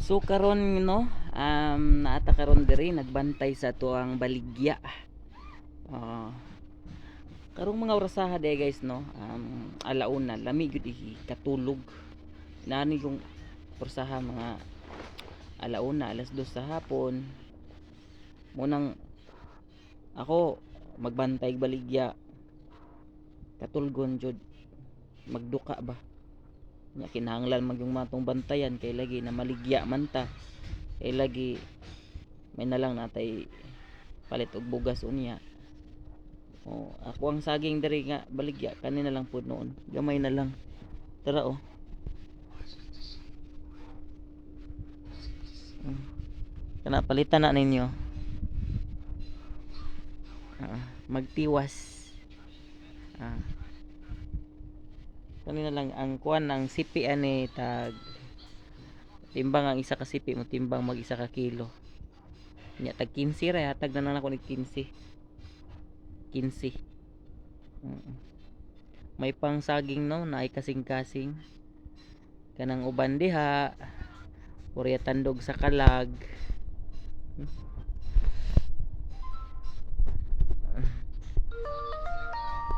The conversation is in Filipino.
So karon no, naata karon diri nagbantay sa tuang baligya. Ah, karong mga orasaha day guys no, alauna lami gyud katulog. Nani yung orasaha mga alauna, alas 2 sa hapon. Munang ako magbantay baligya. Katulgon jud magduka ba. Nya kinahanglan mag yung matong bantayan kay lagi na maligya man ta. Kay lagi may nalang natay palit og bugas unya. Ako ang saging diri nga baligya kanina lang pud noon. Gamay na lang. Tara oh. Kana palitan na ninyo. Magtiwas. Ah, kanina lang ang kuan ang sipi ani tag timbang ang isa ka sipi mo timbang mag isa ka kilo. Nya tag 15 ra hatag na lang ako ni 15. 15. May pang saging no naay kasing-kasing. Kanang uban diha, Korea tandog sa kalag.